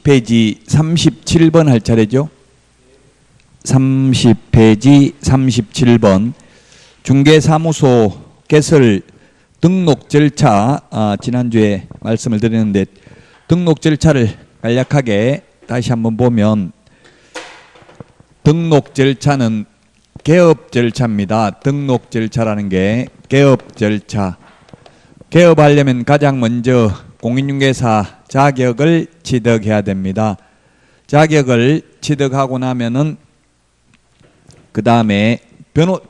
30페이지 37번 할 차례죠. 30페이지 37번 중개사무소 개설 등록 절차, 지난주에 말씀을 드렸는데 등록 절차를 간략하게 다시 한번 보면 등록 절차는 개업 절차입니다. 등록 절차라는 게 개업 절차. 개업하려면 가장 먼저 공인중개사 자격을 취득해야 됩니다. 자격을 취득하고 나면은 그 다음에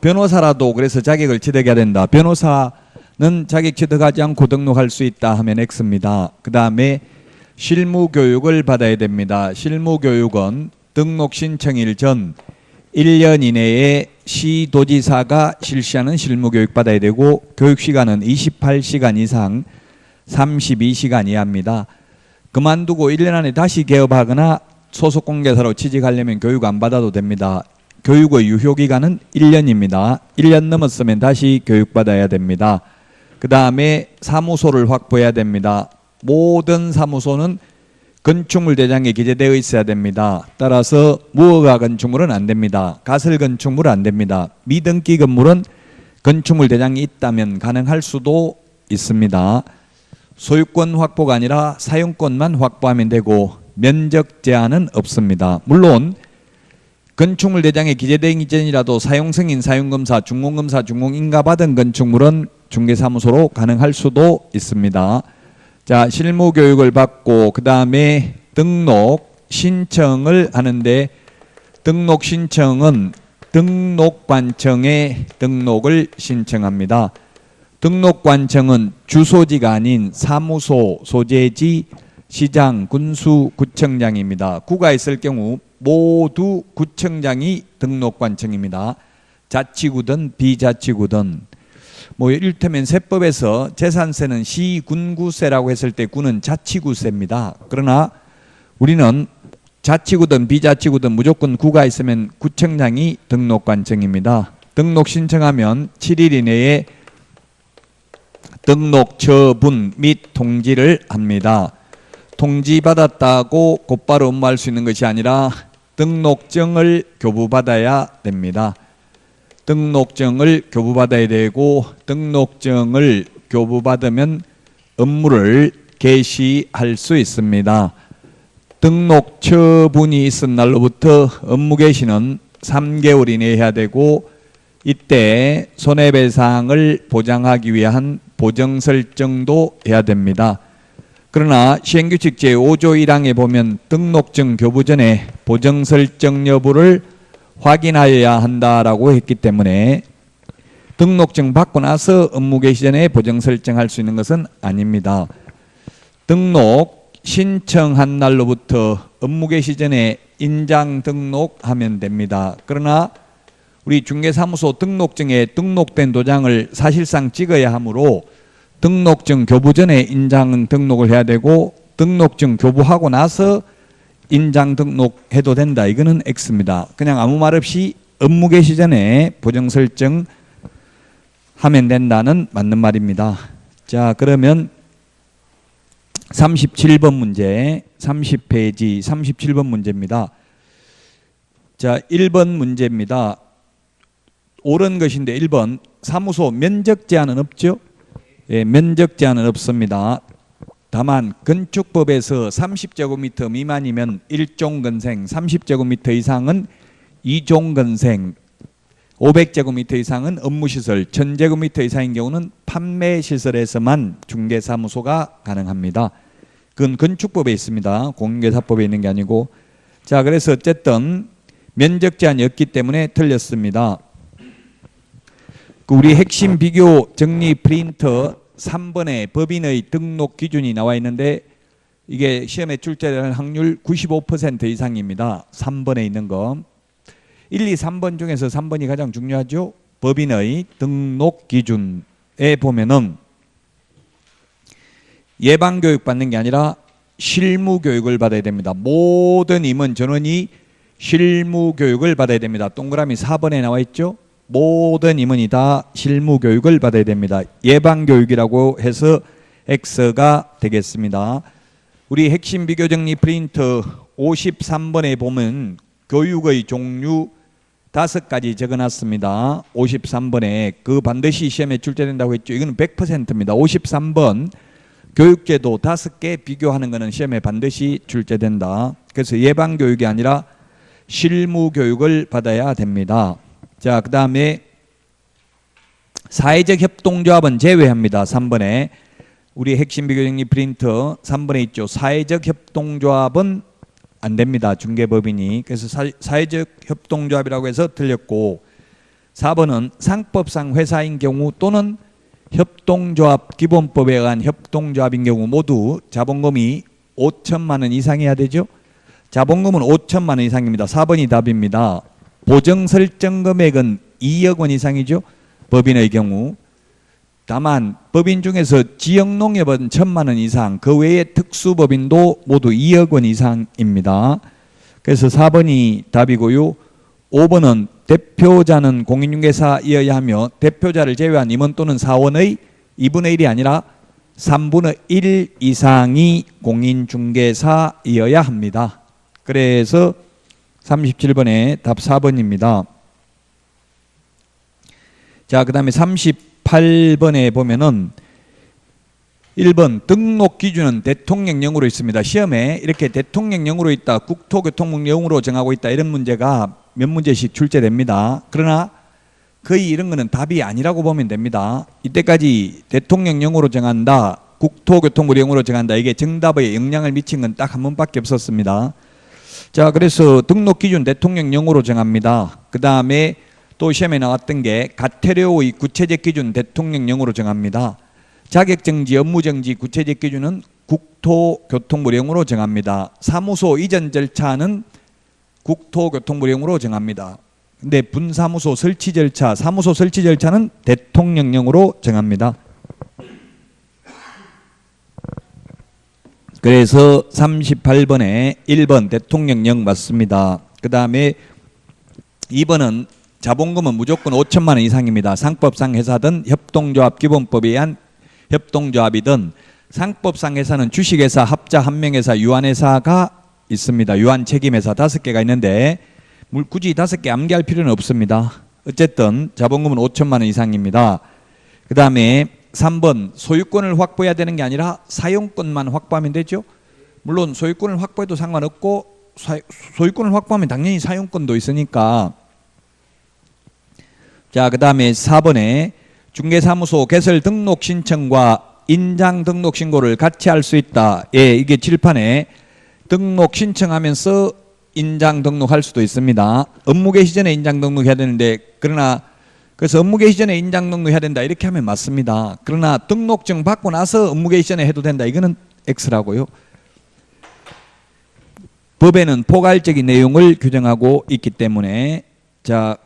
변호사라도 그래서 자격을 취득해야 된다. 변호사는 자격 취득하지 않고 등록할 수 있다 하면 X입니다. 그 다음에 실무교육을 받아야 됩니다. 실무교육은 등록 신청일 전 1년 이내에 시도지사가 실시하는 실무교육 받아야 되고 교육시간은 28시간 이상 32시간 이하입니다. 그만두고 1년 안에 다시 개업하거나 소속공개사로 취직하려면 교육 안 받아도 됩니다. 교육의 유효기간은 1년입니다. 1년 넘었으면 다시 교육받아야 됩니다. 그 다음에 사무소를 확보해야 됩니다. 모든 사무소는 건축물 대장에 기재되어 있어야 됩니다. 따라서 무허가 건축물은 안 됩니다. 가설 건축물은 안 됩니다. 미등기 건물은 건축물 대장이 있다면 가능할 수도 있습니다. 소유권 확보가 아니라 사용권만 확보하면 되고 면적 제한은 없습니다. 물론 건축물 대장에 기재되기 이전이라도 사용승인, 사용검사, 준공검사, 준공인가 받은 건축물은 중개사무소로 가능할 수도 있습니다. 자, 실무교육을 받고 그 다음에 등록 신청을 하는데 등록 신청은 등록관청에 등록을 신청합니다. 등록관청은 주소지가 아닌 사무소, 소재지, 시장, 군수, 구청장입니다. 구가 있을 경우 모두 구청장이 등록관청입니다. 자치구든 비자치구든. 이를테면 세법에서 재산세는 시군구세라고 했을 때 구는 자치구세입니다. 그러나 우리는 자치구든 비자치구든 무조건 구가 있으면 구청장이 등록관청입니다. 등록 신청하면 7일 이내에 등록 처분 및 통지를 합니다. 통지받았다고 곧바로 업무할 수 있는 것이 아니라 등록증을 교부받아야 됩니다. 등록증을 교부받아야 되고 등록증을 교부받으면 업무를 개시할 수 있습니다. 등록 처분이 있은 날로부터 업무 개시는 3개월 이내에 해야 되고 이때 손해배상을 보장하기 위한 보정설정도 해야 됩니다. 그러나 시행규칙 제5조 1항에 보면 등록증 교부 전에 보정설정 여부를 확인하여야 한다라고 했기 때문에 등록증 받고 나서 업무 개시 전에 보정 설정할 수 있는 것은 아닙니다. 등록 신청한 날로부터 업무 개시 전에 인장 등록하면 됩니다. 그러나 우리 중개사무소 등록증에 등록된 도장을 사실상 찍어야 하므로 등록증 교부 전에 인장 등록을 해야 되고 등록증 교부하고 나서 인장 등록해도 된다. 이거는 X입니다. 그냥 아무 말 없이 업무 개시 전에 보정 설정 하면 된다는 맞는 말입니다. 자, 그러면 37번 문제, 30페이지 37번 문제입니다. 자, 1번 문제입니다. 옳은 것인데 1번 사무소 면적 제한은 없죠? 예, 면적 제한은 없습니다. 다만 건축법에서 30제곱미터 미만이면 1종건생, 30제곱미터 이상은 2종건생, 500제곱미터 이상은 업무시설, 1000제곱미터 이상인 경우는 판매시설에서만 중개사무소가 가능합니다. 그건 건축법에 있습니다. 공인중개사법에 있는 게 아니고. 자, 그래서 어쨌든 면적 제한이 없기 때문에 틀렸습니다. 우리 핵심 비교 정리 프린터 3번에 법인의 등록 기준이 나와 있는데 이게 시험에 출제될 확률 95% 이상입니다. 3번에 있는 거. 1, 2, 3번 중에서 3번이 가장 중요하죠. 법인의 등록 기준에 보면은 예방교육 받는 게 아니라 실무교육을 받아야 됩니다. 모든 임원 전원이 실무교육을 받아야 됩니다. 동그라미 4번에 나와 있죠. 모든 임원이 다 실무교육을 받아야 됩니다. 예방교육이라고 해서 X가 되겠습니다. 우리 핵심 비교 정리 프린터 53번에 보면 교육의 종류 5가지 적어놨습니다. 53번에 그 반드시 시험에 출제된다고 했죠. 이거는 100%입니다. 53번 교육제도 5개 비교하는 것은 시험에 반드시 출제된다. 그래서 예방교육이 아니라 실무교육을 받아야 됩니다. 자, 그 다음에 사회적 협동조합은 제외합니다. 3번에 우리 핵심 비교 정리 프린터 3번에 있죠. 사회적 협동조합은 안 됩니다. 중개법인이. 그래서 사회적 협동조합이라고 해서 틀렸고, 4번은 상법상 회사인 경우 또는 협동조합 기본법에 의한 협동조합인 경우 모두 자본금이 5천만 원 이상이어야 되죠. 자본금은 5천만 원 이상입니다. 4번이 답입니다. 보정 설정 금액은 2억 원 이상이죠. 법인의 경우. 다만 법인 중에서 지역농협은 1,000만 원 이상, 그 외에 특수법인도 모두 2억 원 이상입니다. 그래서 4번이 답이고요. 5번은 대표자는 공인중개사이어야 하며 대표자를 제외한 임원 또는 사원의 2분의 1이 아니라 3분의 1 이상이 공인중개사이어야 합니다. 그래서 37번에 답 4번입니다. 자, 그 다음에 38번에 보면은 1번 등록 기준은 대통령령으로 있습니다. 시험에 이렇게 대통령령으로 있다, 국토교통부령으로 정하고 있다, 이런 문제가 몇 문제씩 출제됩니다. 그러나 거의 이런 거는 답이 아니라고 보면 됩니다. 이때까지 대통령령으로 정한다, 국토교통부령으로 정한다, 이게 정답에 영향을 미친 건 딱 한 번밖에 없었습니다. 자, 그래서 등록 기준 대통령령으로 정합니다. 그 다음에 또 시험에 나왔던 게 가태료의 구체적 기준 대통령령으로 정합니다. 자격정지, 업무정지 구체적 기준은 국토교통부령으로 정합니다. 사무소 이전 절차는 국토교통부령으로 정합니다. 근데 분사무소 설치 절차, 사무소 설치 절차는 대통령령으로 정합니다. 그래서 38번에 1번 대통령령 맞습니다. 그 다음에 2번은 자본금은 무조건 5천만 원 이상입니다. 상법상 회사든 협동조합 기본법에 의한 협동조합이든, 상법상 회사는 주식회사, 합자, 한명회사, 유한회사가 있습니다. 유한책임회사 5개가 있는데 굳이 5개 암기할 필요는 없습니다. 어쨌든 자본금은 5천만 원 이상입니다. 그 다음에 3번 소유권을 확보해야 되는 게 아니라 사용권만 확보하면 되죠. 물론 소유권을 확보해도 상관없고 소유권을 확보하면 당연히 사용권도 있으니까. 자, 그 다음에 4번에 중개사무소 개설 등록 신청과 인장 등록 신고를 같이 할 수 있다. 예, 이게 칠판에 등록 신청하면서 인장 등록할 수도 있습니다. 업무 개시 전에 인장 등록해야 되는데, 그러나 그래서 업무 개시 전에 인장 등록해야 된다 이렇게 하면 맞습니다. 그러나 등록증 받고 나서 업무 개시 전에 해도 된다, 이거는 X라고요. 법에는 포괄적인 내용을 규정하고 있기 때문에. 자,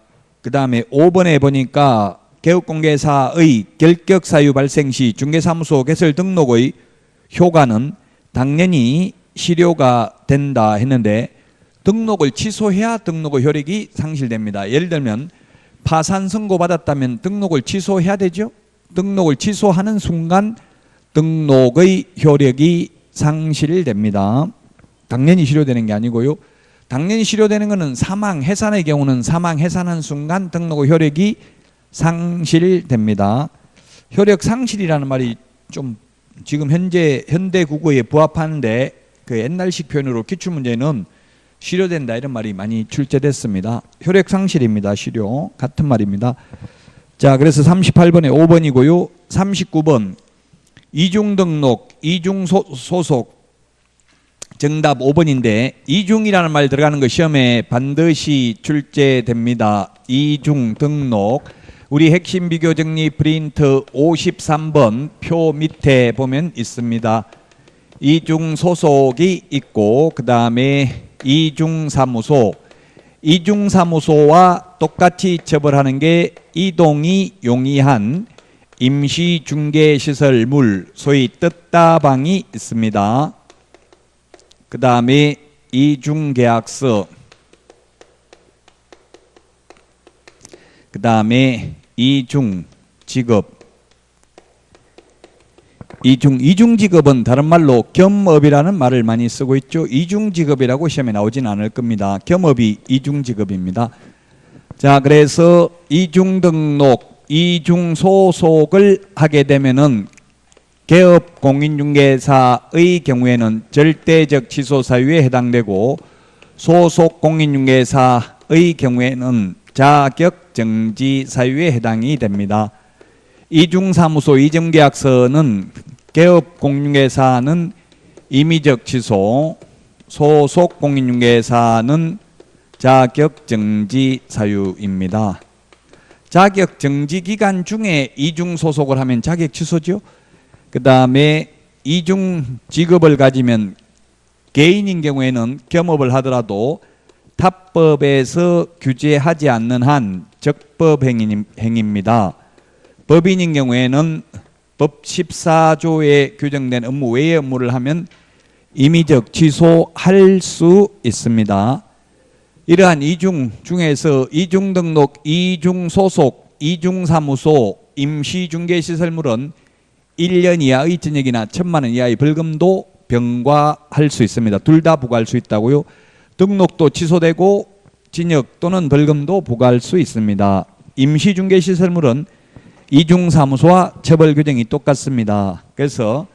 그 다음에 5번에 보니까 개업공개사의 결격사유 발생 시 중개사무소 개설 등록의 효과는 당연히 실효가 된다 했는데, 등록을 취소해야 등록의 효력이 상실됩니다. 예를 들면 파산 선고 받았다면 등록을 취소해야 되죠. 등록을 취소하는 순간 등록의 효력이 상실됩니다. 당연히 실효되는 게 아니고요. 당연히 실효되는 것은 사망, 해산의 경우는 사망, 해산한 순간 등록의 효력이 상실됩니다. 효력 상실이라는 말이 좀 지금 현대 국어에 부합하는데, 그 옛날식 표현으로 기출문제는 실효된다 이런 말이 많이 출제됐습니다. 효력 상실입니다. 실효 같은 말입니다. 자, 그래서 38번에 5번이고요. 39번 이중등록, 이중소속 정답 5번인데 이중이라는 말 들어가는 거 시험에 반드시 출제됩니다. 이중등록. 우리 핵심 비교 정리 프린트 53번 표 밑에 보면 있습니다. 이중소속이 있고, 그 다음에 이중사무소, 이중사무소와 똑같이 처벌하는 게 이동이 용이한 임시중개시설물, 소위 뜻다방이 있습니다. 그 다음에 이중계약서, 그 다음에 이중직업, 이중직업은 다른 말로 겸업이라는 말을 많이 쓰고 있죠. 이중직업이라고 시험에 나오진 않을 겁니다. 겸업이 이중직업입니다. 자, 그래서 이중등록, 이중소속을 하게 되면은 개업 공인중개사의 경우에는 절대적 취소 사유에 해당되고, 소속 공인중개사의 경우에는 자격 정지 사유에 해당이 됩니다. 이중사무소 이전계약서는 개업 공인중개사는 임의적 취소, 소속 공인중개사는 자격 정지 사유입니다. 자격 정지 기간 중에 이중 소속을 하면 자격 취소죠. 그 다음에 이중 직업을 가지면 개인인 경우에는 겸업을 하더라도 탑법에서 규제하지 않는 한 적법 행위입니다. 법인인 경우에는 법 14조에 규정된 업무 외의 업무를 하면 임의적 취소할 수 있습니다. 이러한 이중 중에서 이중등록, 이중소속, 이중사무소, 임시중개시설물은 1년 이하의 징역이나 1,000만 원 이하의 벌금도 병과할 수 있습니다. 둘 다 부과할 수 있다고요. 등록도 취소되고 징역 또는 벌금도 부과할 수 있습니다. 임시중개시설물은 이중사무소와 처벌 규정이 똑같습니다. 그래서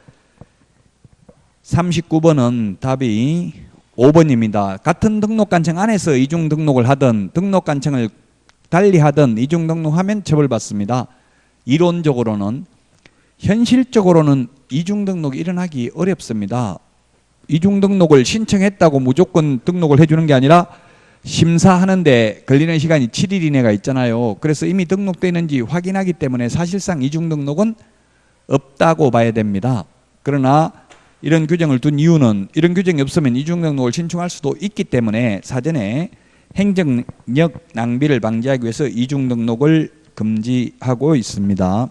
39번은 답이 5번입니다. 같은 등록관청 안에서 이중등록을 하든 등록관청을 달리하든 이중등록하면 처벌받습니다. 이론적으로는. 현실적으로는 이중등록이 일어나기 어렵습니다. 이중등록을 신청했다고 무조건 등록을 해주는 게 아니라 심사하는데 걸리는 시간이 7일 이내가 있잖아요. 그래서 이미 등록되어 있는지 확인하기 때문에 사실상 이중등록은 없다고 봐야 됩니다. 그러나 이런 규정을 둔 이유는 이런 규정이 없으면 이중등록을 신청할 수도 있기 때문에 사전에 행정력 낭비를 방지하기 위해서 이중등록을 금지하고 있습니다.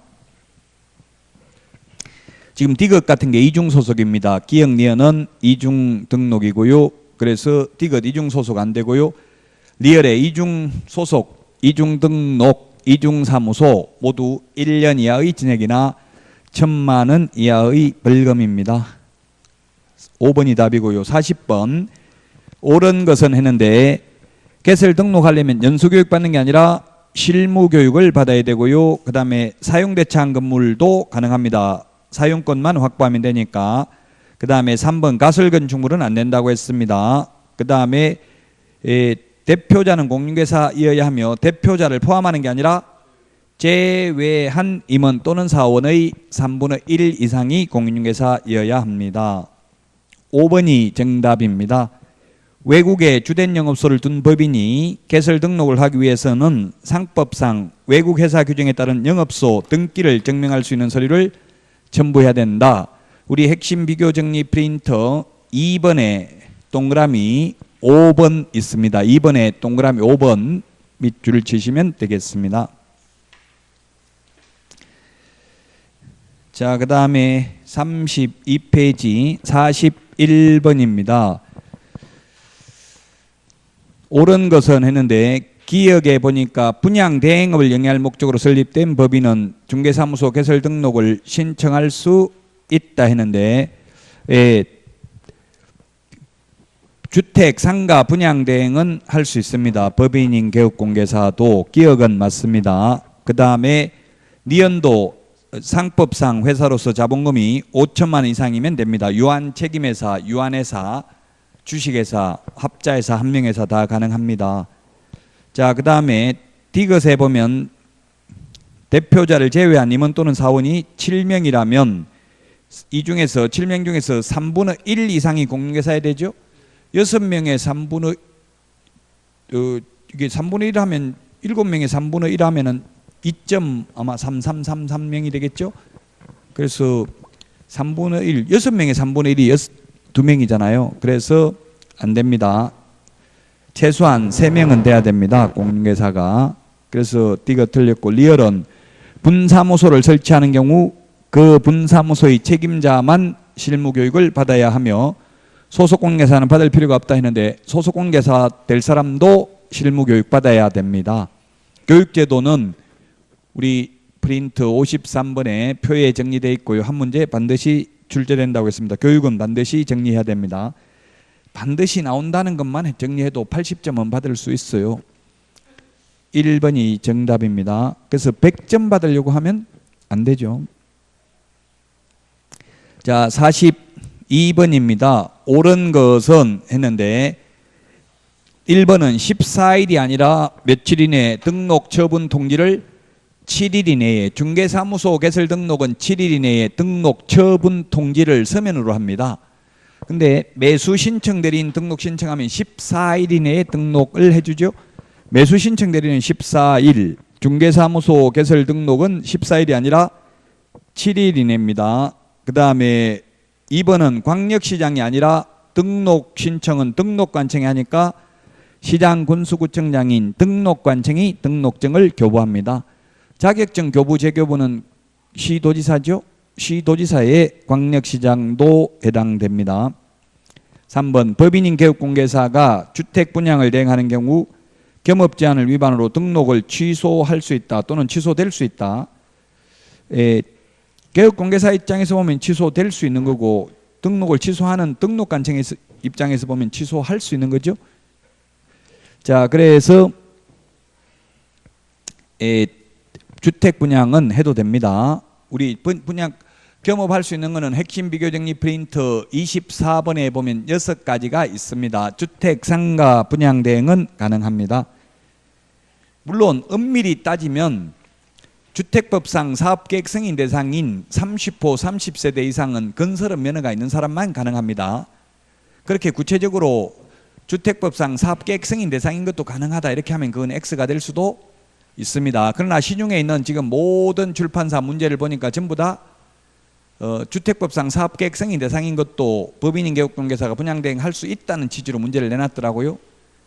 지금 디귿 같은 게 이중소속입니다. 기역리얼은 이중등록이고요. 그래서 디귿 이중소속 안 되고요. 리얼의 이중소속, 이중등록, 이중사무소 모두 1년 이하의 징역이나 1,000만 원 이하의 벌금입니다. 5번이 답이고요. 40번 옳은 것은 했는데 개설 등록하려면 연수교육 받는 게 아니라 실무교육을 받아야 되고요. 그 다음에 사용대차한 건물도 가능합니다. 사용권만 확보하면 되니까. 그 다음에 3번 가설건축물은 안 된다고 했습니다. 그 다음에 대표자는 공인중개사이어야 하며 대표자를 포함하는 게 아니라 제외한 임원 또는 사원의 3분의 1 이상이 공인중개사이어야 합니다. 5번이 정답입니다. 외국에 주된 영업소를 둔 법인이 개설 등록을 하기 위해서는 상법상 외국 회사 규정에 따른 영업소 등기를 증명할 수 있는 서류를 첨부해야 된다. 우리 핵심 비교 정리 프린터 2번에 동그라미 5번 있습니다. 2번에 동그라미 5번 밑줄을 치시면 되겠습니다. 자, 그 다음에 32페이지 41번입니다. 옳은 것은 했는데 기역에 보니까 분양 대행업을 영위할 목적으로 설립된 법인은 중개사무소 개설 등록을 신청할 수 있다 했는데 주택, 상가, 분양 대행은 할 수 있습니다. 법인인 개업공개사도 기역은 맞습니다. 그 다음에 니은도 상법상 회사로서 자본금이 5천만 원 이상이면 됩니다. 유한책임회사, 유한회사, 주식회사, 합자회사, 한명회사 다 가능합니다. 자, 그 다음에 디귿에 보면 대표자를 제외한 임원 또는 사원이 7명이라면 이 중에서 7명 중에서 3분의 1 이상이 공인중개사야 되죠. 6명의 3분의 이게 3분의 1 하면 7명의 3분의 1 하면은 2.3333명이 되겠죠. 그래서 3분의 1, 6명의 3분의 1이 2명이잖아요. 그래서 안 됩니다. 최소한 3명은 돼야 됩니다. 공인중개사가. 그래서 D가 틀렸고 리얼은 분사무소를 설치하는 경우 그 분사무소의 책임자만 실무교육을 받아야 하며 소속공인중개사는 받을 필요가 없다 했는데 소속공인중개사 될 사람도 실무교육 받아야 됩니다. 교육제도는 우리 프린트 53번에 표에 정리되어 있고요. 한 문제 반드시 출제된다고 했습니다. 교육은 반드시 정리해야 됩니다. 반드시 나온다는 것만 정리해도 80점은 받을 수 있어요. 1번이 정답입니다. 그래서 100점 받으려고 하면 안 되죠. 자, 42번입니다. 옳은 것은 했는데 1번은 14일이 아니라 며칠 이내에 등록 처분 통지를 7일 이내에, 중개사무소 개설 등록은 7일 이내에 등록 처분 통지를 서면으로 합니다. 근데 매수 신청 대리인 등록 신청하면 14일 이내에 등록을 해주죠. 매수 신청 대리인은 14일, 중개사무소 개설 등록은 14일이 아니라 7일 이내입니다. 그 다음에 2번은 광역시장이 아니라 등록 신청은 등록관청이 하니까 시장 군수구청장인 등록관청이 등록증을 교부합니다. 자격증 교부 재교부는 시도지사죠. 시도지사의 광역시장도 해당됩니다. 3번 법인인 개업공개사가 주택 분양을 대행하는 경우 겸업제한을 위반으로 등록을 취소할 수 있다 또는 취소될 수 있다. 개업공개사 입장에서 보면 취소될 수 있는 거고 등록을 취소하는 등록관청 입장에서 보면 취소할 수 있는 거죠. 자, 그래서 주택 분양은 해도 됩니다. 우리 분양 겸업할 수 있는 것은 핵심 비교정리 프린트 24번에 보면 6가지가 있습니다. 주택 상가 분양 대행은 가능합니다. 물론 엄밀히 따지면 주택법상 사업계획 승인 대상인 30호 30세대 이상은 건설업 면허가 있는 사람만 가능합니다. 그렇게 구체적으로 주택법상 사업계획 승인 대상인 것도 가능하다 이렇게 하면 그건 X가 될 수도 있습니다. 그러나 시중에 있는 지금 모든 출판사 문제를 보니까 전부 다 주택법상 사업계획 승인 대상인 것도 법인인 개업공개사가 분양대행할 수 있다는 취지로 문제를 내놨더라고요.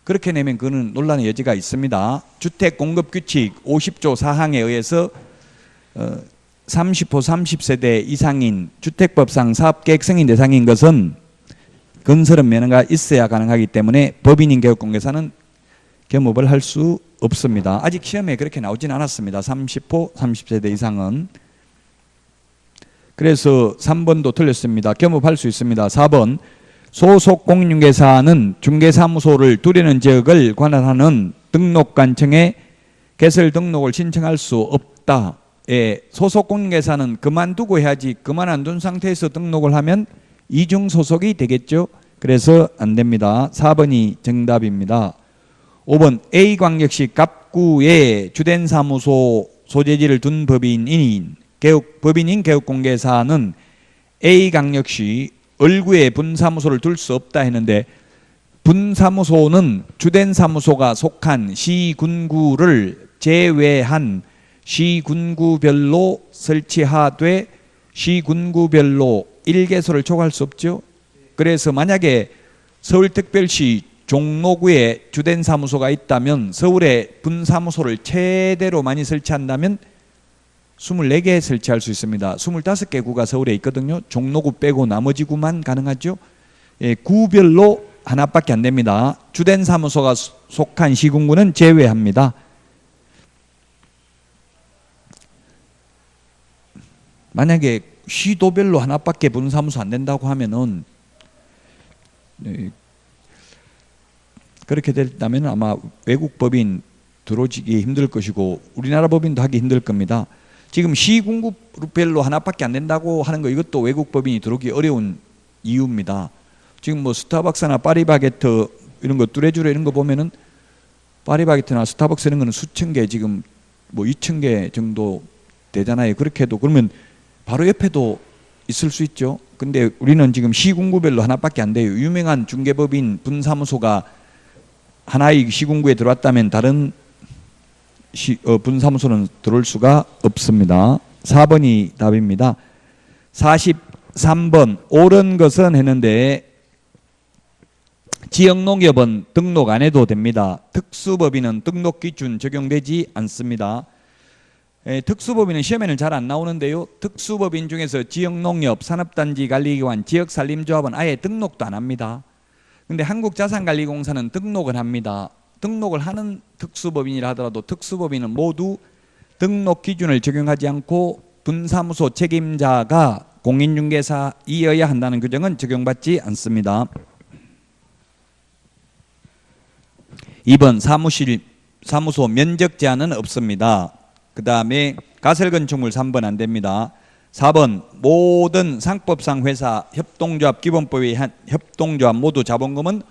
그렇게 내면 그는 논란의 여지가 있습니다. 주택공급규칙 50조 4항에 의해서 30호 30세대 이상인 주택법상 사업계획 승인 대상인 것은 건설업 면허가 있어야 가능하기 때문에 법인인 개업공개사는 겸업을 할 수 없습니다. 아직 시험에 그렇게 나오진 않았습니다. 30호 30세대 이상은. 그래서 3번도 틀렸습니다. 겸업할 수 있습니다. 4번 소속 공인중개사는 중개사무소를 두려는 지역을 관할하는 등록관청에 개설 등록을 신청할 수 없다. 소속 공인중개사는 그만두고 해야지 그만 안 둔 상태에서 등록을 하면 이중 소속이 되겠죠. 그래서 안 됩니다. 4번이 정답입니다. 5번 A광역시 갑구에 주된 사무소 소재지를 둔 법인인 개업공개사는 A광역시 을구에 분사무소를 둘 수 없다 했는데 분사무소는 주된 사무소가 속한 시군구를 제외한 시군구별로 설치하되 시군구별로 1개소를 초과할 수 없죠. 그래서 만약에 서울특별시 종로구에 주된 사무소가 있다면 서울에 분사무소를 최대로 많이 설치한다면 24개 설치할 수 있습니다. 25개 구가 서울에 있거든요. 종로구 빼고 나머지 구만 가능하죠. 구별로 하나밖에 안 됩니다. 주된 사무소가 속한 시군구는 제외합니다. 만약에 시도별로 하나밖에 분사무소 안 된다고 하면은 그렇게 된다면 아마 외국 법인 들어오기 힘들 것이고 우리나라 법인도 하기 힘들 겁니다. 지금 시군구별로 하나밖에 안 된다고 하는 거 이것도 외국 법인이 들어오기 어려운 이유입니다. 지금 뭐 스타벅스나 파리바게트 이런 거 뚜레쥬레 이런 거 보면은 파리바게트나 스타벅스 이런 거는 수천 개 지금 뭐 2천 개 정도 되잖아요. 그렇게 해도 그러면 바로 옆에도 있을 수 있죠. 근데 우리는 지금 시군구별로 하나밖에 안 돼요. 유명한 중개법인 분사무소가 하나의 시군구에 들어왔다면 다른 분사무소는 들어올 수가 없습니다. 4번이 답입니다. 43번 옳은 것은 했는데 지역농협은 등록 안 해도 됩니다. 특수법인은 등록기준 적용되지 않습니다. 특수법인은 시험에는 잘 안 나오는데요. 특수법인 중에서 지역농협, 산업단지관리기관, 지역산림조합은 아예 등록도 안 합니다. 근데 한국자산관리공사는 등록을 합니다. 등록을 하는 특수법인이라 하더라도 특수법인은 모두 등록 기준을 적용하지 않고 분사무소 책임자가 공인중개사이어야 한다는 규정은 적용받지 않습니다. 2번 사무소 면적 제한은 없습니다. 그 다음에 가설건축물 3번 안 됩니다. 4번 모든 상법상 회사 협동조합 기본법에 한 협동조합 모두 자본금은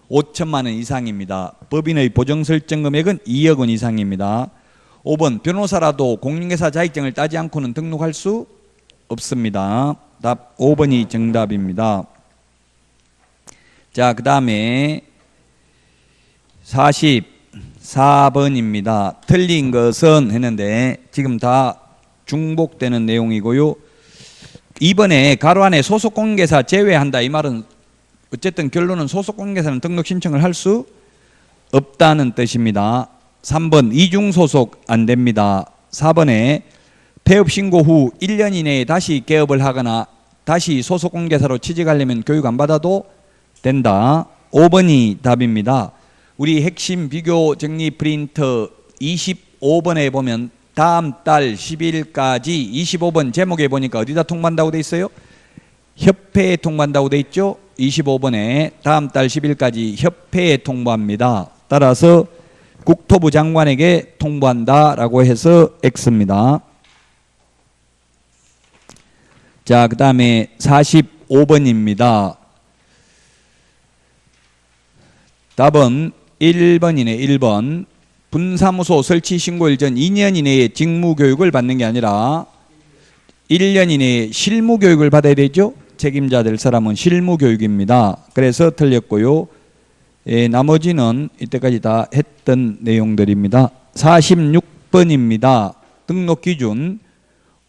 5천만 원 이상입니다. 법인의 보정 설정 금액은 2억 원 이상입니다. 5번 변호사라도 공인중개사 자격증을 따지 않고는 등록할 수 없습니다. 답 5번이 정답입니다. 자, 그 다음에 44번입니다. 틀린 것은 했는데 지금 다 중복되는 내용이고요. 2번에 가로 안에 소속 공인중개사 제외한다. 이 말은 어쨌든 결론은 소속 공인중개사는 등록 신청을 할 수 없다는 뜻입니다. 3번 이중소속 안 됩니다. 4번에 폐업 신고 후 1년 이내에 다시 개업을 하거나 다시 소속 공인중개사로 취직하려면 교육 안 받아도 된다. 5번이 답입니다. 우리 핵심 비교 정리 프린터 25번에 보면 다음 달 10일까지 25번 제목에 보니까 어디다 통보한다고 돼 있어요? 협회에 통보한다고 돼 있죠? 25번에 다음 달 10일까지 협회에 통보합니다. 따라서 국토부 장관에게 통보한다라고 해서 X입니다. 자, 그 다음에 45번입니다. 답은 1번이네. 1번. 분사무소 설치 신고일 전 2년 이내에 직무교육을 받는 게 아니라 1년 이내에 실무교육을 받아야 되죠. 책임자 될 사람은 실무교육입니다. 그래서 틀렸고요. 나머지는 이때까지 다 했던 내용들입니다. 46번입니다. 등록 기준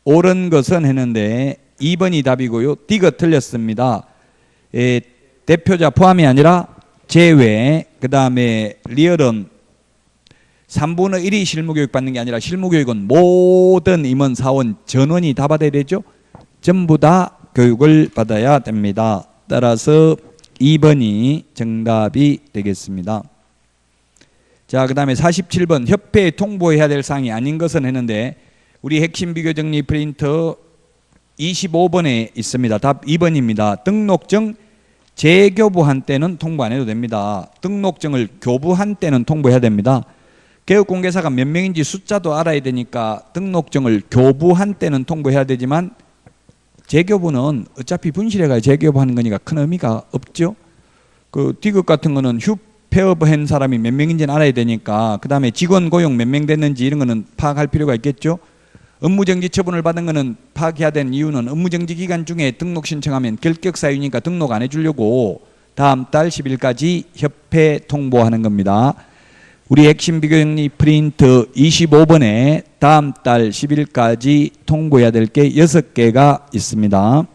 옳은 것은 했는데 2번이 답이고요. D가 틀렸습니다. 대표자 포함이 아니라 제외, 그 다음에 리얼은 3분의 1이 실무교육 받는 게 아니라 실무교육은 모든 임원 사원 전원이 다 받아야 되죠. 전부 다 교육을 받아야 됩니다. 따라서 2번이 정답이 되겠습니다. 자, 그 다음에 47번 협회에 통보해야 될 사항이 아닌 것은 했는데 우리 핵심 비교 정리 프린터 25번에 있습니다. 답 2번입니다. 등록증 재교부한 때는 통보 안 해도 됩니다. 등록증을 교부한 때는 통보해야 됩니다. 개업공개사가 몇 명인지 숫자도 알아야 되니까 등록증을 교부한 때는 통보해야 되지만 재교부는 어차피 분실해가 재교부하는 거니까 큰 의미가 없죠. 그 디귿 같은 거는 폐업한 사람이 몇 명인지는 알아야 되니까 그 다음에 직원 고용 몇 명 됐는지 이런 거는 파악할 필요가 있겠죠. 업무정지 처분을 받은 거는 파악해야 되는 이유는 업무정지 기간 중에 등록 신청하면 결격 사유니까 등록 안 해주려고 다음 달 10일까지 협회 통보하는 겁니다. 우리 핵심 비교정리 프린트 25번에 다음 달 10일까지 통보해야 될 게 6개가 있습니다.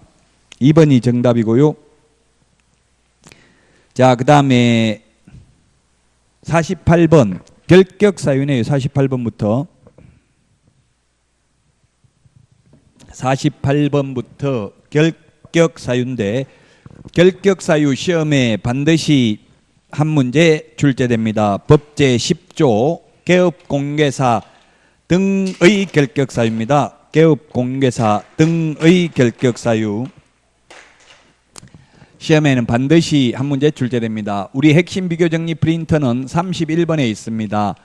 2번이 정답이고요. 자, 그 다음에 48번 결격 사유네요. 48번부터 48번부터 결격 사유인데 결격 사유 시험에 반드시 한 문제 출제됩니다. 법제 10조 개업공개사 등의 결격 사유입니다. 개업공개사 등의 결격 사유 시험에는 반드시 한 문제 출제됩니다. 우리 핵심 비교 정리 프린터는 31번에 있습니다.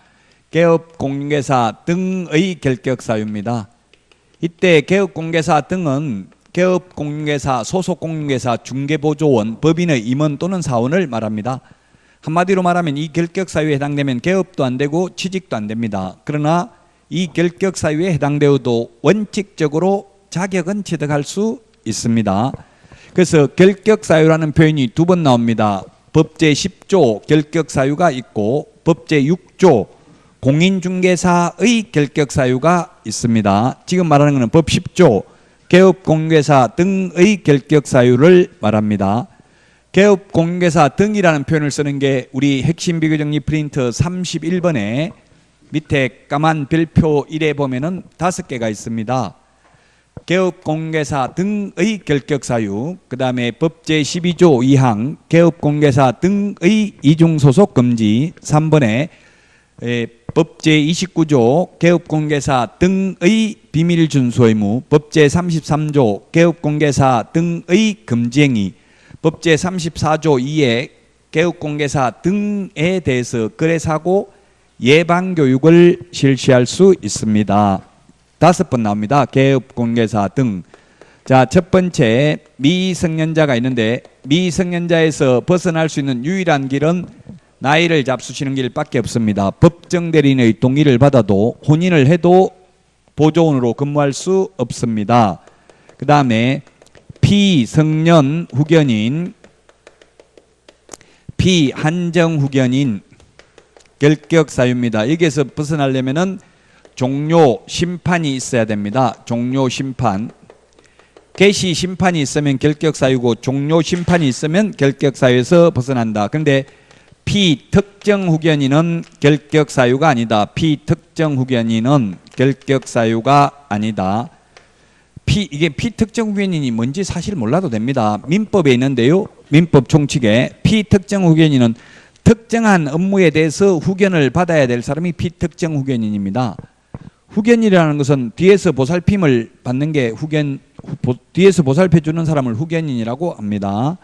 개업공개사 등의 결격 사유입니다. 이때 개업공개사 등은 개업공개사, 소속공개사, 중개보조원, 법인의 임원 또는 사원을 말합니다. 한마디로 말하면 이 결격 사유에 해당되면 개업도 안 되고 취직도 안 됩니다. 그러나 이 결격 사유에 해당되어도 원칙적으로 자격은 취득할 수 있습니다. 그래서 결격 사유라는 표현이 2번 나옵니다. 법제 10조 결격 사유가 있고 법제 6조 공인중개사의 결격 사유가 있습니다. 지금 말하는 것은 법 10조 개업공개사 등의 결격 사유를 말합니다. 개업공개사 등이라는 표현을 쓰는 게 우리 핵심 비교 정리 프린트 31번에 밑에 까만 별표 1에 보면은 5개가 있습니다. 개업공개사 등의 결격 사유, 그 다음에 법제 12조 2항 개업공개사 등의 이중소속 금지, 3번에 법 제29조 개업공개사 등의 비밀 준수 의무, 법 제33조 개업공개사 등의 금지행위, 법 제34조 2에 개업공개사 등에 대해서 거래사고 예방교육을 실시할 수 있습니다. 5번 나옵니다. 개업공개사 등. 자, 첫 번째 미성년자가 있는데 미성년자에서 벗어날 수 있는 유일한 길은 나이를 잡수시는 길밖에 없습니다. 법정 대리인의 동의를 받아도 혼인을 해도 보조원으로 근무할 수 없습니다. 그 다음에 피성년 후견인, 피한정 후견인 결격 사유입니다. 여기에서 벗어나려면은 종료 심판이 있어야 됩니다. 종료 심판. 개시 심판이 있으면 결격 사유고 종료 심판이 있으면 결격 사유에서 벗어난다. 그런데 피특정 후견인은 결격 사유가 아니다. 피특정 후견인은 결격 사유가 아니다. 이게 피특정 후견인이 뭔지 사실 몰라도 됩니다. 민법에 있는데요. 민법 총칙에 피특정 후견인은 특정한 업무에 대해서 후견을 받아야 될 사람이 피특정 후견인입니다. 후견이라는 것은 뒤에서 보살핌을 받는 게 뒤에서 보살펴 주는 사람을 후견인이라고 합니다.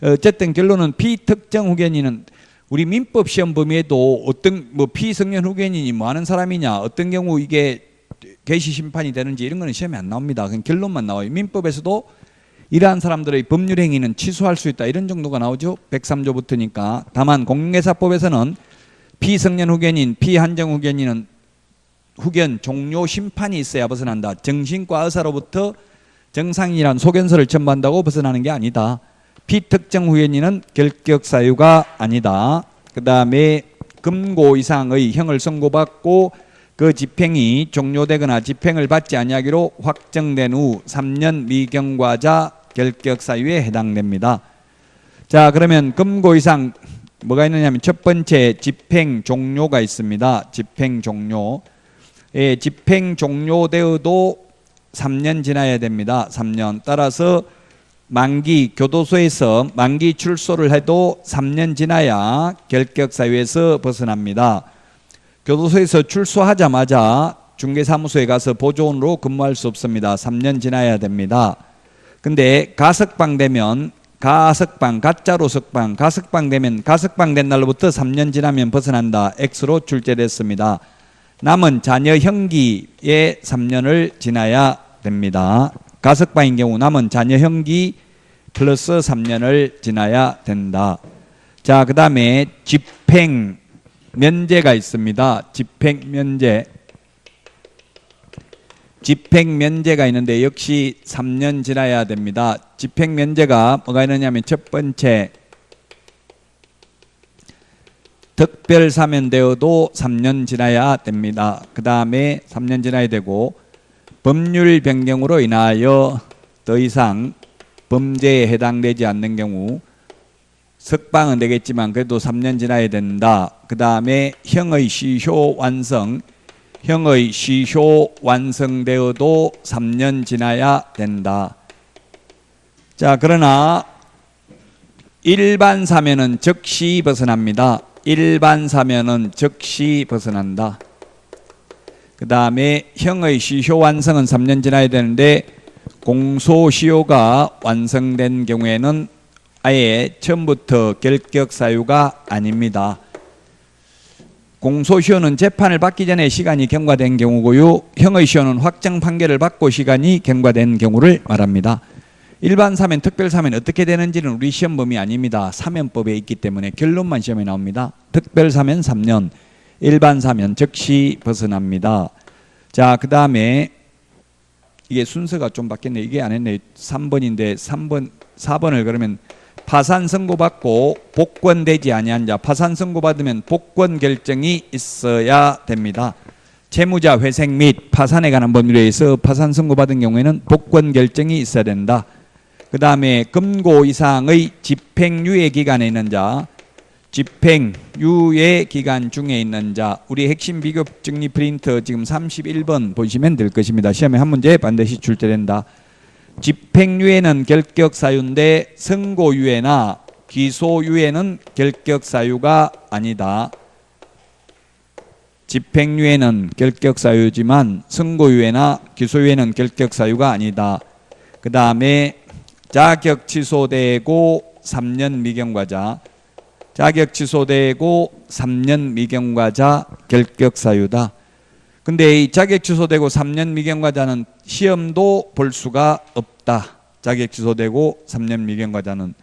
어쨌든 결론은 피특정 후견인은 우리 민법 시험 범위에도 어떤 피성년 후견인이 뭐 하는 사람이냐, 어떤 경우 이게 개시 심판이 되는지 이런 거는 시험에 안 나옵니다. 그냥 결론만 나와요. 민법에서도 이러한 사람들의 법률 행위는 취소할 수 있다 이런 정도가 나오죠. 103조부터니까. 다만 공인중개사법에서는 피성년 후견인, 피한정 후견인은 후견 종료 심판이 있어야 벗어난다. 정신과 의사로부터 정상이란 소견서를 첨부한다고 벗어나는 게 아니다. 피특정 후견인은 결격 사유가 아니다. 그 다음에 금고 이상의 형을 선고받고 그 집행이 종료되거나 집행을 받지 아니하기로 확정된 후 3년 미경과자 결격 사유에 해당됩니다. 자, 그러면 금고 이상 뭐가 있느냐면 첫 번째 집행 종료가 있습니다. 집행 종료. 예, 집행 종료되어도 3년 지나야 됩니다. 3년. 따라서 만기 교도소에서 만기 출소를 해도 3년 지나야 결격 사유에서 벗어납니다. 교도소에서 출소하자마자 중개사무소에 가서 보조원으로 근무할 수 없습니다. 3년 지나야 됩니다. 근데 가석방 되면 가짜로 석방, 가석방 되면 가석방 된 날로부터 3년 지나면 벗어난다. X로 출제됐습니다. 남은 자녀 형기에 3년을 지나야 됩니다. 가석방인 경우 남은 자녀 형기 플러스 3년을 지나야 된다. 자, 그 다음에 집행 면제가 있습니다. 집행 면제가 있는데 역시 3년 지나야 됩니다. 집행 면제가 뭐가 있느냐면 첫 번째 특별 사면되어도 3년 지나야 됩니다. 그 다음에 3년 지나야 되고 법률 변경으로 인하여 더 이상 범죄에 해당되지 않는 경우 석방은 되겠지만 그래도 3년 지나야 된다. 그 다음에 형의 시효 완성되어도 3년 지나야 된다. 자, 그러나 일반 사면은 즉시 벗어납니다. 일반 사면은 즉시 벗어난다. 그 다음에 형의 시효 완성은 3년 지나야 되는데 공소시효가 완성된 경우에는 아예 처음부터 결격 사유가 아닙니다. 공소시효는 재판을 받기 전에 시간이 경과된 경우고요. 형의 시효는 확정 판결을 받고 시간이 경과된 경우를 말합니다. 일반 사면, 특별 사면 어떻게 되는지는 우리 시험 범위 아닙니다. 사면법에 있기 때문에 결론만 시험에 나옵니다. 특별 사면 3년, 일반 사면 즉시 벗어납니다. 자, 그 다음에 이게 순서가 좀 바뀌었네. 이게 안 했네. 3번인데 4번을 그러면 파산 선고받고 복권되지 아니한 자, 파산 선고받으면 복권 결정이 있어야 됩니다. 채무자 회생 및 파산에 관한 법률에 의해서 파산 선고받은 경우에는 복권 결정이 있어야 된다. 그 다음에 금고 이상의 집행유예 기간에 있는 자, 집행유예 기간 중에 있는 자, 우리 핵심 비교 정리 프린트 지금 31번 보시면 될 것입니다. 시험에 한 문제 반드시 출제된다. 집행유예는 결격 사유인데 선고유예나 기소유예는 결격 사유가 아니다. 집행유예는 결격사유지만 선고유예나 기소유예는 결격사유가 아니다. 그 다음에 자격 취소되고 3년 미경과자, 자격 취소되고 3년 미경과자 결격사유다. 근데 이 자격 취소되고 3년 미경과자는 시험도 볼 수가 없다. 자격 취소되고 3년 미경과자는.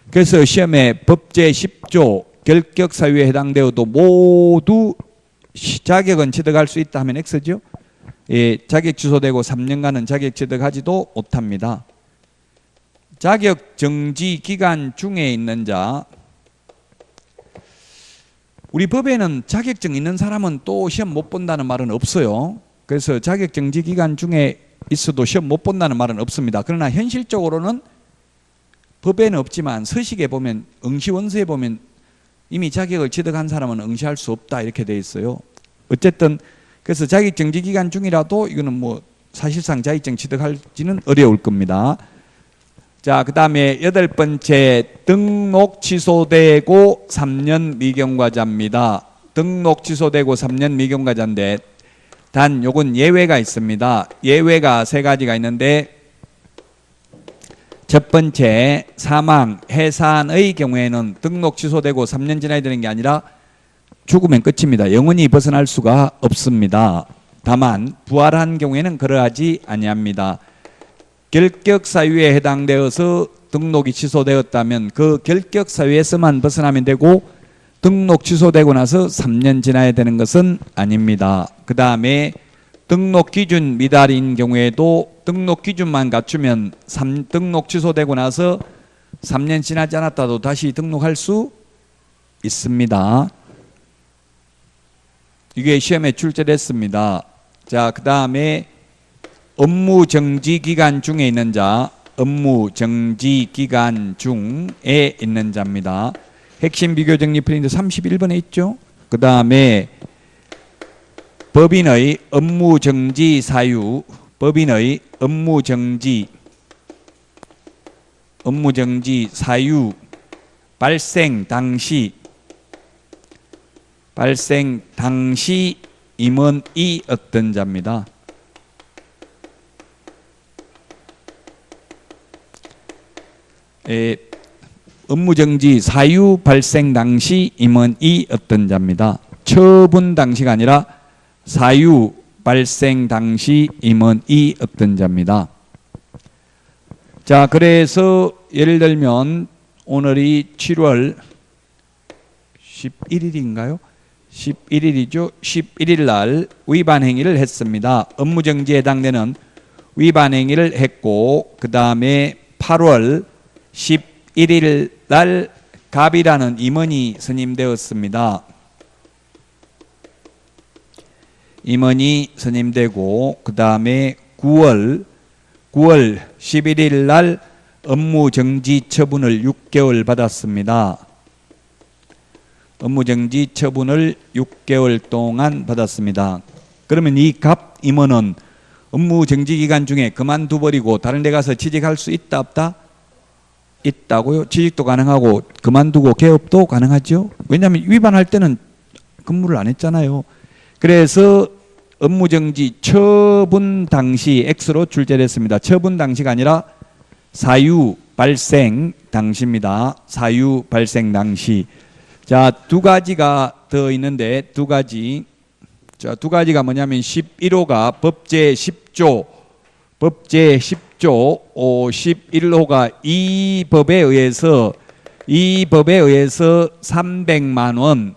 그래서 시험에 법제 10조 결격사유에 해당되어도 모두 자격은 취득할 수 있다 하면 X죠. 예, 자격 취소되고 3년간은 자격 취득하지도 못합니다. 자격 정지 기간 중에 있는 자, 우리 법에는 자격증 있는 사람은 또 시험 못 본다는 말은 없어요. 그래서 자격 정지 기간 중에 있어도 시험 못 본다는 말은 없습니다. 그러나 현실적으로는 법에는 없지만 서식에 보면, 응시원서에 보면 이미 자격을 취득한 사람은 응시할 수 없다 이렇게 돼 있어요. 어쨌든 그래서 자격 정지 기간 중이라도 이거는 뭐 사실상 자격증 취득할지는 어려울 겁니다. 자, 그 다음에 8번째, 등록 취소되고 3년 미경과자입니다. 등록 취소되고 3년 미경과자인데 단 요건 예외가 있습니다. 예외가 3가지가 있는데, 첫 번째, 사망, 해산의 경우에는 등록 취소되고 3년 지나야 되는 게 아니라 죽으면 끝입니다. 영원히 벗어날 수가 없습니다. 다만 부활한 경우에는 그러하지 아니합니다. 결격사유에 해당되어서 등록이 취소되었다면 그 결격사유에서만 벗어나면 되고, 등록 취소되고 나서 3년 지나야 되는 것은 아닙니다. 그 다음에 등록 기준 미달인 경우에도 등록 기준만 갖추면 등록 취소되고 나서 3년 지나지 않았다도 다시 등록할 수 있습니다. 이게 시험에 출제됐습니다. 자, 그 다음에 업무 정지 기간 중에 있는 자, 업무 정지 기간 중에 있는 자입니다. 핵심 비교 정리 프린트 31번에 있죠. 그 다음에 법인의 업무 정지 사유, 법인의 업무 정지 사유 발생 당시 임원이 어떤 자입니다. 업무정지 사유 발생 당시 임원이 어떤 자입니다. 처분 당시가 아니라 사유 발생 당시 임원이 어떤 자입니다. 자, 그래서 예를 들면 오늘이 7월 11일인가요? 11일이죠. 11일 날 위반 행위를 했습니다. 업무정지에 해당되는 위반 행위를 했고, 그 다음에 8월 11일 날 갑이라는 임원이 선임되었습니다. 임원이 선임되고, 그 다음에 9월 11일 날 업무정지 처분을 6개월 받았습니다. 업무정지 처분을 6개월 동안 받았습니다. 그러면 이 갑 임원은 업무정지 기간 중에 그만둬버리고 다른 데 가서 취직할 수 있다 없다? 있다고요. 취직도 가능하고 그만두고 개업도 가능하죠. 왜냐하면 위반할 때는 근무를 안 했잖아요. 그래서 업무정지 처분 당시 X로 출제됐습니다. 처분 당시가 아니라 사유 발생 당시입니다. 사유 발생 당시. 자, 2가지가 더 있는데 2가지. 자, 2가지가 뭐냐면 11호가 법제 10조 11호가 이 법에 의해서 300만 원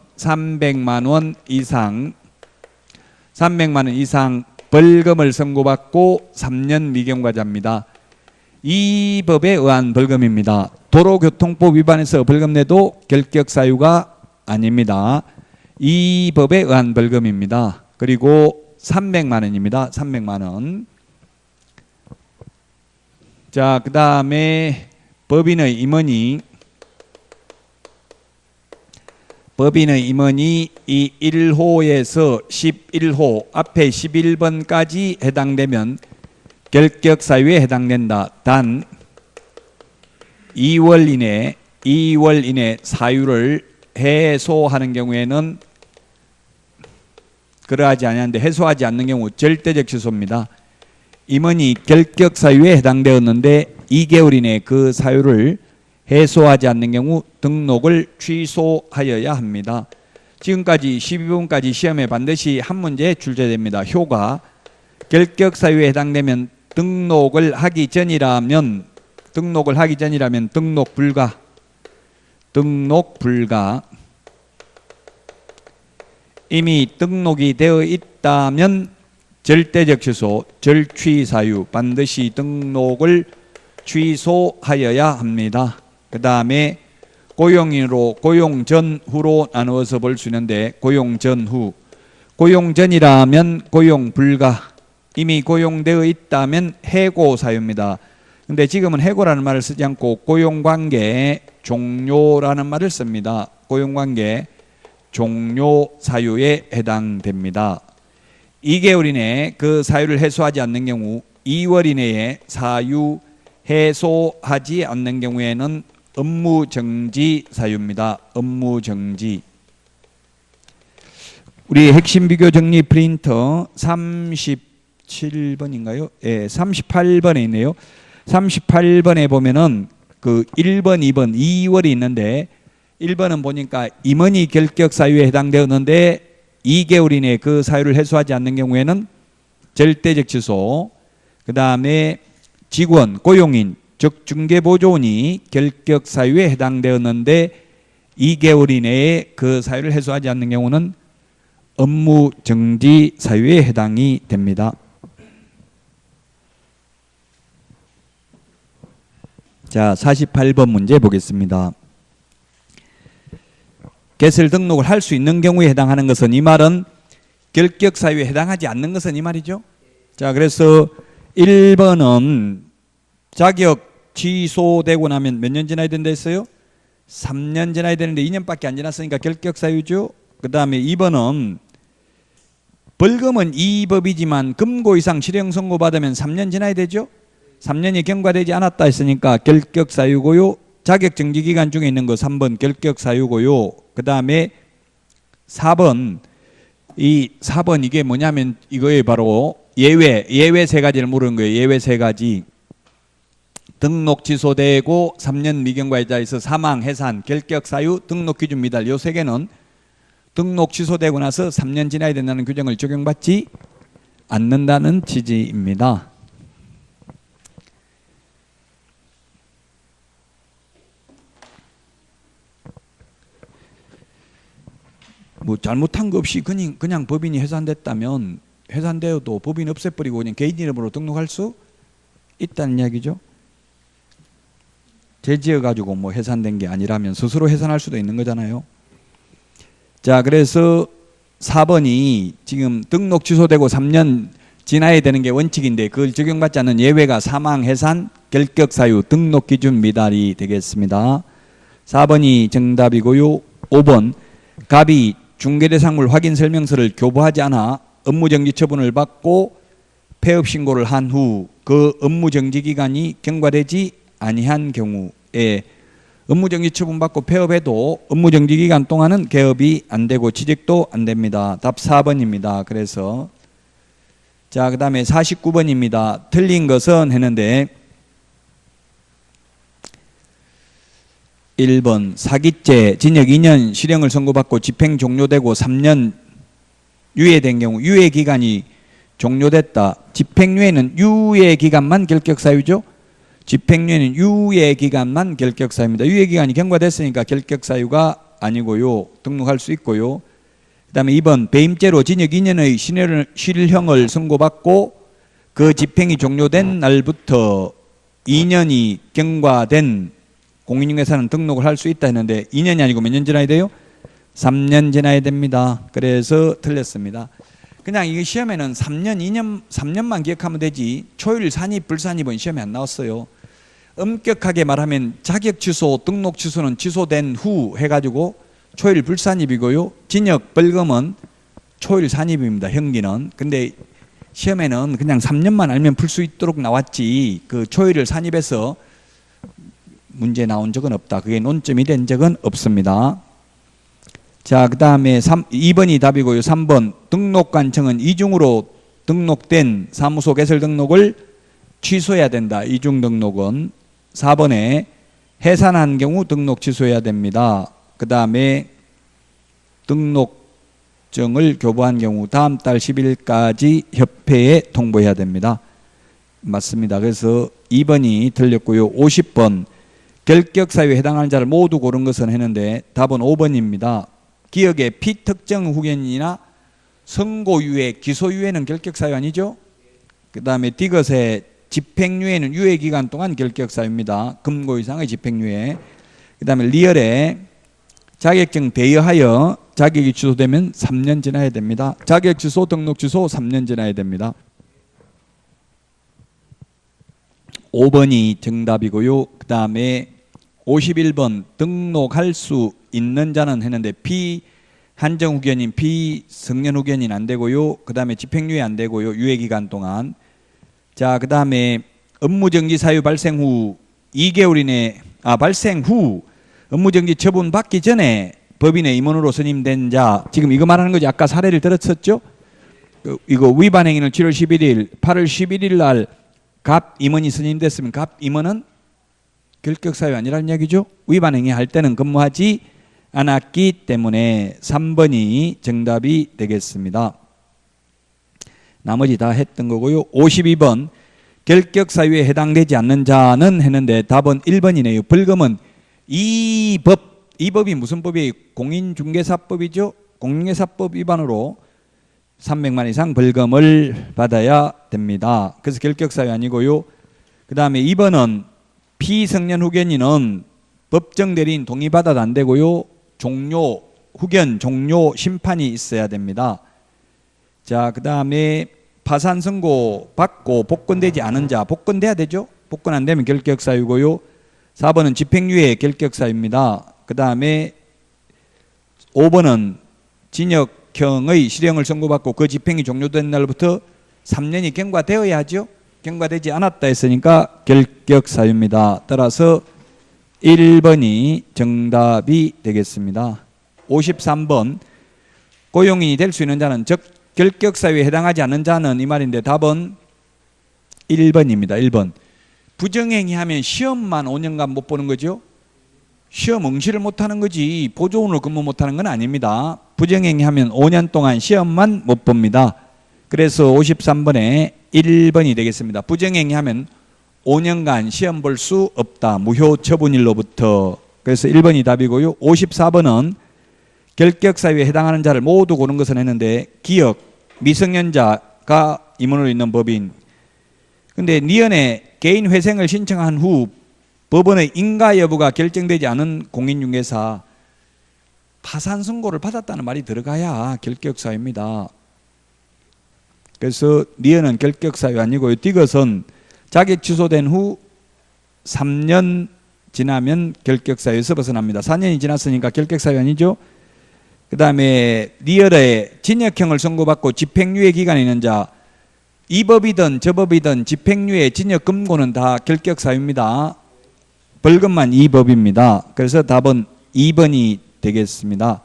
이상 벌금을 선고받고 3년 미경과자입니다. 이 법에 의한 벌금입니다. 도로교통법 위반해서 벌금 내도 결격사유가 아닙니다. 이 법에 의한 벌금입니다. 그리고 300만 원입니다. 300만 원. 자, 그 다음에 법인의 임원이 이 1호에서 11호 앞에 11번까지 해당되면 결격사유에 해당된다. 단 2월 이내 사유를 해소하는 경우에는 그러하지 아니하는데 해소하지 않는 경우 절대적 취소입니다. 임원이 결격 사유에 해당되었는데 2개월 이내에 그 사유를 해소하지 않는 경우 등록을 취소하여야 합니다. 지금까지 12번까지 시험에 반드시 한 문제 출제됩니다. 효가 결격 사유에 해당되면 등록을 하기 전이라면 등록 불가 이미 등록이 되어 있다면 절대적 취소, 절취 사유 반드시 등록을 취소하여야 합니다. 그 다음에 고용인으로 고용 전후로 나누어서 볼 수 있는데 고용 전후, 고용 전이라면 고용 불가, 이미 고용되어 있다면 해고 사유입니다. 근데 지금은 해고라는 말을 쓰지 않고 고용관계 종료라는 말을 씁니다. 고용관계 종료 사유에 해당됩니다. 2개월 이내에 그 사유를 해소하지 않는 경우 2월 이내에 사유 해소하지 않는 경우에는 업무정지 사유입니다. 업무정지. 우리 핵심 비교 정리 프린터 37번인가요? 예, 38번에 있네요. 38번에 보면은 그 1번, 2번, 2월이 있는데 1번은 보니까 임원이 결격 사유에 해당되었는데 2개월 이내에 그 사유를 해소하지 않는 경우에는 절대적 취소. 그 다음에 직원, 고용인, 즉 중개보조원이 결격 사유에 해당되었는데 2개월 이내에 그 사유를 해소하지 않는 경우는 업무정지 사유에 해당이 됩니다. 자, 48번 문제 보겠습니다. 개설 등록을 할 수 있는 경우에 해당하는 것은, 이 말은 결격 사유에 해당하지 않는 것은 이 말이죠. 자, 그래서 1번은 자격 취소되고 나면 몇 년 지나야 된다 했어요? 3년 지나야 되는데 2년밖에 안 지났으니까 결격 사유죠. 그 다음에 2번은 벌금은 이 법이지만 금고 이상 실형 선고 받으면 3년 지나야 되죠. 3년이 경과되지 않았다 했으니까 결격 사유고요. 자격 정지 기간 중에 있는 거 3번 결격 사유고요. 그 다음에 4번, 이 4번 이게 뭐냐면 이거에 바로 예외 세 가지를 물은 거예요. 예외 세 가지. 등록 취소되고 3년 미경과이자에서 사망, 해산, 결격 사유, 등록 기준 미달, 요 세 개는 등록 취소되고 나서 3년 지나야 된다는 규정을 적용받지 않는다는 취지입니다. 뭐 잘못한 거 없이 그냥 법인이 해산됐다면 해산되어도 법인 없애버리고 그냥 개인 이름으로 등록할 수 있다는 이야기죠. 죄지어 가지고 뭐 해산된 게 아니라면 스스로 해산할 수도 있는 거잖아요. 자, 그래서 4번이 지금 등록 취소되고 3년 지나야 되는 게 원칙인데 그걸 적용받지 않는 예외가 사망, 해산, 결격 사유, 등록 기준 미달이 되겠습니다. 4번이 정답이고요. 5번 갑이 중개대상물 확인 설명서를 교부하지 않아 업무정지 처분을 받고 폐업 신고를 한 후 그 업무정지 기간이 경과되지 아니한 경우에 업무정지 처분받고 폐업해도 업무정지 기간 동안은 개업이 안 되고 취직도 안 됩니다. 답 4번입니다. 그래서 자, 그 다음에 49번입니다. 틀린 것은 했는데 1번 사기죄 징역 2년 실형을 선고받고 집행 종료되고 3년 유예된 경우 유예기간이 종료됐다. 집행유예는 유예기간만 결격사유죠. 집행유예는 유예기간만 결격사유입니다. 유예기간이 경과됐으니까 결격사유가 아니고요. 등록할 수 있고요. 그 다음에 2번 배임죄로 징역 2년의 실형을 선고받고 그 집행이 종료된 날부터 2년이 경과된 공인중개사는 등록을 할 수 있다 했는데 2년이 아니고 몇 년 지나야 돼요? 3년 지나야 됩니다. 그래서 틀렸습니다. 그냥 이게 시험에는 3년, 2년, 3년만 기억하면 되지 초일 산입, 불산입은 시험에 안 나왔어요. 엄격하게 말하면 자격 취소, 등록 취소는 취소된 후 해가지고 초일 불산입이고요. 징역, 벌금은 초일 산입입니다. 형기는. 근데 시험에는 그냥 3년만 알면 풀 수 있도록 나왔지 그 초일을 산입해서 문제 나온 적은 없다. 그게 논점이 된 적은 없습니다. 자, 그 다음에 2번이 답이고요. 3번 등록관청은 이중으로 등록된 사무소 개설 등록을 취소해야 된다. 이중 등록은. 4번에 해산한 경우 등록 취소해야 됩니다. 그 다음에 등록증을 교부한 경우 다음 달 10일까지 협회에 통보해야 됩니다. 맞습니다. 그래서 2번이 틀렸고요. 50번 결격사유에 해당하는 자를 모두 고른 것은 했는데 답은 5번입니다. 기억의 피특정 후견인이나 선고유예, 기소유예는 결격사유 아니죠? 그 다음에 디귿의 집행유예는 유예기간 동안 결격사유입니다. 금고 이상의 집행유예. 그 다음에 리얼의 자격증 대여하여 자격이 취소되면 3년 지나야 됩니다. 자격 취소, 등록 취소 3년 지나야 됩니다. 5번이 정답이고요. 그 다음에 51번 등록할 수 있는 자는 했는데 피한정 후견인, 피성년 후견인 안 되고요. 그 다음에 집행유예 안 되고요. 유예기간 동안. 자, 그 다음에 업무정지 사유 발생 후 2개월 이내, 발생 후 업무정지 처분 받기 전에 법인의 임원으로 선임된 자, 지금 이거 말하는 거지. 아까 사례를 들었었죠? 이거 위반 행위는 7월 11일, 8월 11일 날 갑 임원이 선임됐으면 갑 임원은 결격사유 아니라는 이야기죠. 위반 행위 할 때는 근무하지 않았기 때문에 3번이 정답이 되겠습니다. 나머지 다 했던 거고요. 52번 결격사유에 해당되지 않는 자는 했는데 답은 1번이네요. 벌금은 이 법이 무슨 법이에요? 공인중개사법이죠. 공인중개사법 위반으로 300만 이상 벌금을 받아야 됩니다. 그래서 결격사유 아니고요. 그 다음에 2번은 피성년 후견인은 법정 대리인 동의받아도 안 되고요. 후견 종료 심판이 있어야 됩니다. 자, 그 다음에 파산 선고 받고 복권되지 않은 자, 복권돼야 되죠. 복권 안 되면 결격사유고요. 4번은 집행유예 결격사유입니다. 그 다음에 5번은 징역형의 실형을 선고받고 그 집행이 종료된 날부터 3년이 경과되어야 하죠. 경과되지 않았다 했으니까 결격사유입니다. 따라서 1번이 정답이 되겠습니다. 53번 고용인이 될 수 있는 자는 즉 결격사유에 해당하지 않는 자는 이 말인데 답은 1번입니다. 1번. 부정행위 하면 시험만 5년간 못 보는 거죠. 시험 응시를 못하는 거지 보조원으로 근무 못하는 건 아닙니다. 부정행위 하면 5년 동안 시험만 못 봅니다. 그래서 53번에 1번이 되겠습니다. 부정행위 하면 5년간 시험 볼 수 없다. 무효 처분일로부터. 그래서 1번이 답이고요. 54번은 결격사유에 해당하는 자를 모두 고른 것은 했는데 기억, 미성년자가 임원으로 있는 법인. 근데 니은에 개인 회생을 신청한 후 법원의 인가 여부가 결정되지 않은 공인중개사 파산 선고를 받았다는 말이 들어가야 결격사유입니다. 그래서 니은은 결격사유 아니고요. 디귿은 자격 취소된 후 3년 지나면 결격사유에서 벗어납니다. 4년이 지났으니까 결격사유 아니죠. 그 다음에 리얼의 징역형을 선고받고 집행유예 기간에 있는 자, 이 법이든 저 법이든 집행유예 징역 금고는 다 결격사유입니다. 벌금만 이 법입니다. 그래서 답은 2번이 되겠습니다.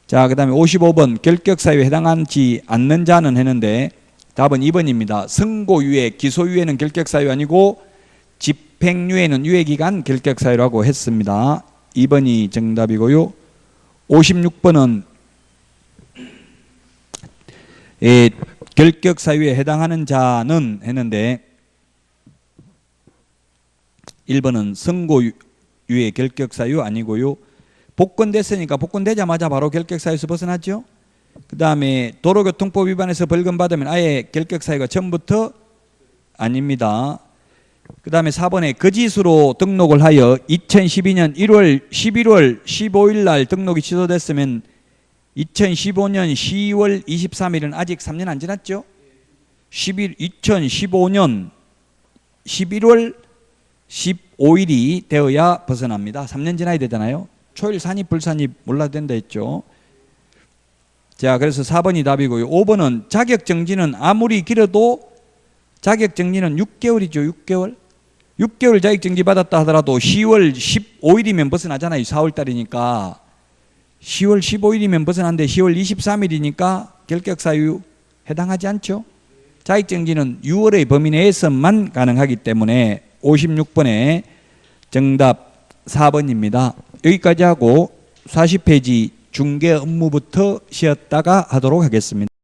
자, 그 다음에 55번 결격사유에 해당하지 않는 자는 했는데 답은 2번입니다. 선고유예, 기소유예는 결격사유 아니고 집행유예는 유예기간 결격사유라고 했습니다. 2번이 정답이고요. 56번은 결격사유에 해당하는 자는 했는데 1번은 선고유예 결격사유 아니고요. 복권됐으니까 복권되자마자 바로 결격사유에서 벗어났죠. 그 다음에 도로교통법 위반해서 벌금 받으면 아예 결격사유가 처음부터 아닙니다. 그 다음에 4번에 거짓으로 등록을 하여 2012년 11월 15일 날 등록이 취소됐으면 2015년 10월 23일은 아직 3년 안 지났죠? 2015년 11월 15일이 되어야 벗어납니다. 3년 지나야 되잖아요. 초일 산입 불산입 몰라도 된다 했죠. 자, 그래서 4번이 답이고요. 5번은 자격정지는 아무리 길어도 자격정지는 6개월이죠. 6개월 자격정지 받았다 하더라도 10월 15일이면 벗어나잖아요. 4월달이니까 10월 15일이면 벗어난데 10월 23일이니까 결격 사유 해당하지 않죠. 자격정지는 6월의 범위 내에서만 가능하기 때문에 56번에 정답 4번입니다. 여기까지 하고 40페이지 중개 업무부터 쉬었다가 하도록 하겠습니다.